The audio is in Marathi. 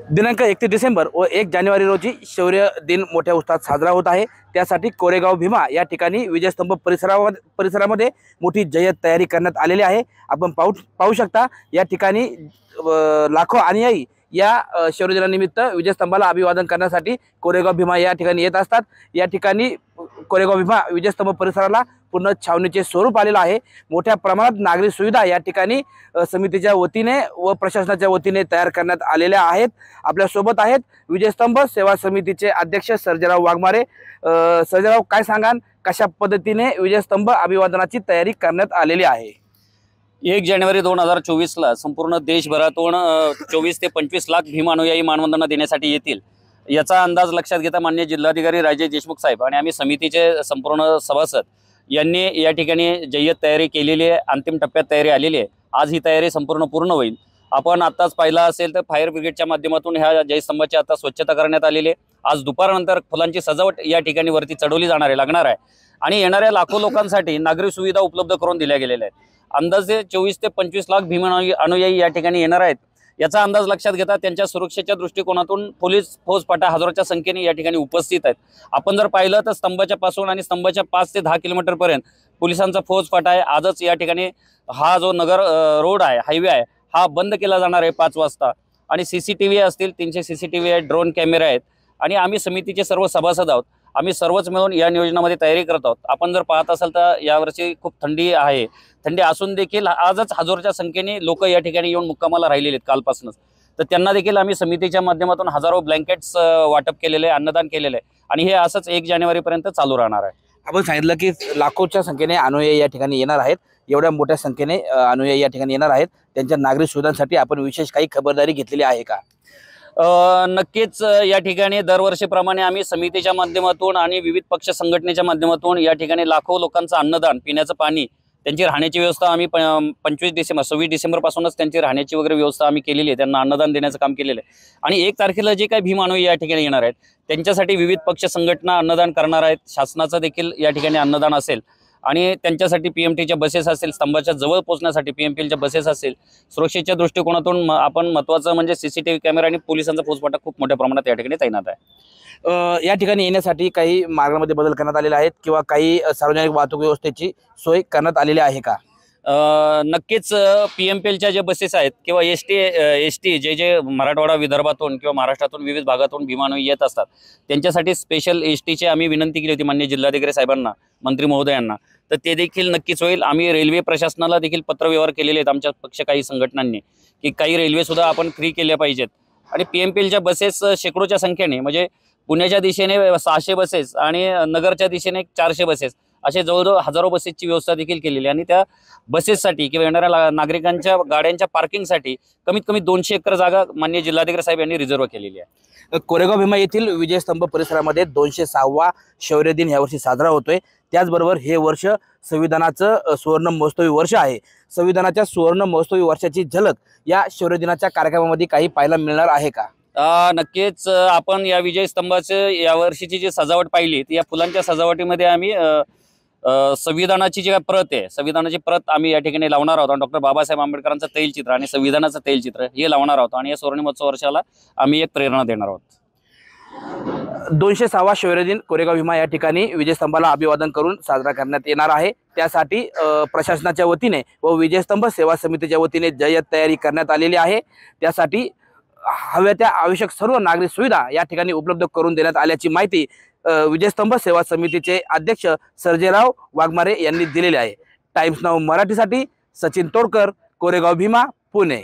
दिनांक 31 डिसेंबर व 1 जानेवारी रोजी शौर्य दिन मोठ्या उत्साहात साजरा होत आहे। त्यासाठी कोरेगाव भीमा या ठिकाणी विजयस्तंभ परिसरामध्ये मोठी जय्यत तयारी करण्यात आलेली आहे। आपण पाहू शकता या ठिकाणी लाखो अनुयायी या शौर्य दिनानिमित्त विजयस्तंभाला अभिवादन करण्यासाठी कोरेगाव भीमा या ठिकाणी येत असतात। या ठिकाणी कोरेगाव भीमा विजयस्तंभ परिसराला पूर्ण छावणीचे स्वरूप आलेलं आहे। मोठ्या प्रमाणात नागरी सुविधा या ठिकाणी समितीच्या वतीने व प्रशासनाच्या वतीने तयार करण्यात आलेल्या आहेत। आपल्या सोबत आहेत विजयस्तंभ सेवा समितीचे अध्यक्ष सर्जेराव वाघमारे। सर्जेराव, काय सांगाल, कशा पद्धतीने विजयस्तंभ अभिवादनाची तयारी करण्यात आलेली आहे? 1 जानेवारी 2024 ला संपूर्ण देशभरातून 24 ते 25 लाख भीम अनुयायी मानवंदना देण्यासाठी येतील, याचा अंदाज लक्षात घेता माननीय जिल्हाधिकारी राजेश देशमुख साहेब आणि आम्ही समितीचे संपूर्ण सभासद यांनी या ठिकाणी जय्यत तयारी केलेली आहे। अंतिम टप्प्यात तयारी आलेली आहे। आज ही तयारी संपूर्ण पूर्ण होईल। आपण आत्ताच पाहिला असेल तर फायर ब्रिगेडच्या माध्यमातून ह्या जयस्तंभाची आता स्वच्छता करण्यात आलेली आहे। आज दुपारनंतर फुलांची सजावट या ठिकाणी वरती चढवली लागणार आहे आणि येणाऱ्या लाखो लोकांसाठी नागरी सुविधा उपलब्ध करून दिल्या गेलेल्या आहेत। अंदाजे 24 ते 25 लाख भीम अनुयायी या ठिकाणी येणार आहेत। याचा अंदाज लक्षात घेता त्यांच्या सुरक्षेच्या दृष्टिकोनातून पोलीस फौजफाटा हजारोच्या संख्येने या ठिकाणी उपस्थित आहेत। आपण जर पाहिलं तर स्तंभाच्या पासून आणि स्तंभाच्या 5 ते 10 किलोमीटर पर्यंत पोलिसांचा फौजफाटा आहे। आजच या ठिकाणी हा जो नगर रोड आहे, हायवे आहे, हा बंद केला जाणार आहे 5 वाजता आणि CCTV असतील, 300 CCTV आहेत, ड्रोन कॅमेरा आहेत आणि आम्ही समितीचे सर्व सभासद आहोत। आम्ही सर्वच मिळून या नियोजनामध्ये तयारी करत आहोत। आपण जर पाहत असाल तर यावर्षी खूप थंडी आहे। थंडी असून देखील आजच हजारोच्या संख्येने लोक या ठिकाणी येऊन मुक्कामाला राहिलेले आहेत कालपासूनच। तर त्यांना देखील आम्ही समितीच्या माध्यमातून हजारो ब्लँकेट्स वाटप केलेले आहे, अन्नदान केलेलं आहे आणि हे असंच 1 जानेवारीपर्यंत चालू राहणार आहे। आपण सांगितलं की लाखोच्या संख्येने अनुयायी या ठिकाणी येणार आहेत। एवढ्या मोठ्या संख्येने अनुयायी या ठिकाणी येणार आहेत, त्यांच्या नागरिक सुविधांसाठी आपण विशेष काही खबरदारी घेतलेली आहे का? नक्कीच या ठिकाणी दरवर्षीप्रमाणे आम्ही समितीच्या माध्यमातून आणि विविध पक्ष संघटनेच्या माध्यमातून या ठिकाणी लाखो लोकांचं अन्नदान, पिण्याचं पाणी, त्यांची राहण्याची व्यवस्था आम्ही 26 डिसेंबर पासूनच त्यांची राहण्याची वगैरे व्यवस्था आम्ही केलेली आहे। त्यांना अन्नदान देण्याचं काम केलेलं आहे आणि 1 तारखेला जे काही भीम अनुयायी या ठिकाणी येणार आहेत त्यांच्यासाठी विविध पक्ष संघटना अन्नदान करणार आहेत। शासनाचं देखील या ठिकाणी अन्नदान असेल आणि त्यांच्यासाठी PMTच्या बसेस असेल, स्तंभाच्या जवळ पोहोचण्यासाठी PMPLच्या बसेस असेल। सुरक्षेच्या दृष्टिकोनातून आपण महत्त्वाचं म्हणजे CCTV कॅमेरा आणि पोलिसांचा फौजफाटा खूप मोठ्या प्रमाणात या ठिकाणी तैनात आहे। या ठिकाणी येण्यासाठी काही मार्गामध्ये बदल करण्यात आलेला आहे किंवा काही सार्वजनिक वाहतूक व्यवस्थेची सोय करण्यात आलेली आहे का? नक्कीच PMPLच्या जे बसेस आहेत किंवा ST जे मराठवाडा, विदर्भातून किंवा महाराष्ट्रातून विविध भागातून भीम अनुयायी येत असतात त्यांच्यासाठी स्पेशल STची आम्ही विनंती केली होती माननीय जिल्हाधिकारी साहेबांना, मंत्री महोदयांना, तर ते देखील नक्कीच होईल। आम्ही रेल्वे प्रशासनाला देखील पत्रव्यवहार केलेले आहेत आमच्या पक्ष काही संघटनांनी की काही रेल्वेसुद्धा आपण फ्री केल्या पाहिजेत आणि PMPLच्या बसेस शेकडोच्या संख्येने, म्हणजे पुण्याच्या दिशेने 600 बसेस आणि नगरच्या दिशेने 400 बसेस, असे जवळजवळ हजारो बसेसची व्यवस्था देखील केलेली आहे आणि त्या बसेससाठी किंवा येणाऱ्या नागरिकांच्या गाड्यांच्या पार्किंगसाठी कमीत कमी 200 एकर जागा माननीय जिल्हाधिकारी साहेब यांनी रिझर्व केलेली आहे। कोरेगाव भीमा येथील विजयस्तंभ परिसरामध्ये 206वा शौर्य दिन यावर्षी साजरा होतोय। त्याचबरोबर हे वर्ष संविधानाचं सुवर्ण महोत्सवी वर्ष आहे। संविधानाच्या सुवर्ण महोत्सवी वर्षाची झलक या शौर्य दिनाच्या कार्यक्रमामध्ये काही पाहायला मिळणार आहे का? नक्कीच आपण या विजयस्तंभाचं यावर्षीची जी सजावट पाहिली ती या फुलांच्या सजावटीमध्ये आम्ही संविधानाची जी प्रत आहे, संविधानाची प्रत आम्ही या ठिकाणी लावणार आहोत। डॉक्टर बाबासाहेब आंबेडकरांचं तैलचित्र आणि संविधानाचं तैलचित्र हे लावणार आहोत आणि या सुवर्ण महोत्सव वर्षाला आम्ही एक प्रेरणा देणार आहोत। 206वा शौर्य दिन कोरेगाव भीमा या ठिकाणी विजयस्तंभाला अभिवादन करून साजरा करण्यात येणार आहे। त्यासाठी प्रशासनाच्या वतीने व विजयस्तंभ सेवा समितीच्या वतीने जय्यत तयारी करण्यात आलेली आहे। त्यासाठी हव्या त्या आवश्यक सर्व नागरिक सुविधा या ठिकाणी उपलब्ध करून देण्यात आल्याची माहिती विजयस्तंभ सेवा समितीचे अध्यक्ष सर्जेराव वाघमारे यांनी दिलेली आहे। टाइम्स नाऊ मराठीसाठी सचिन तोडकर, कोरेगाव भीमा, पुणे।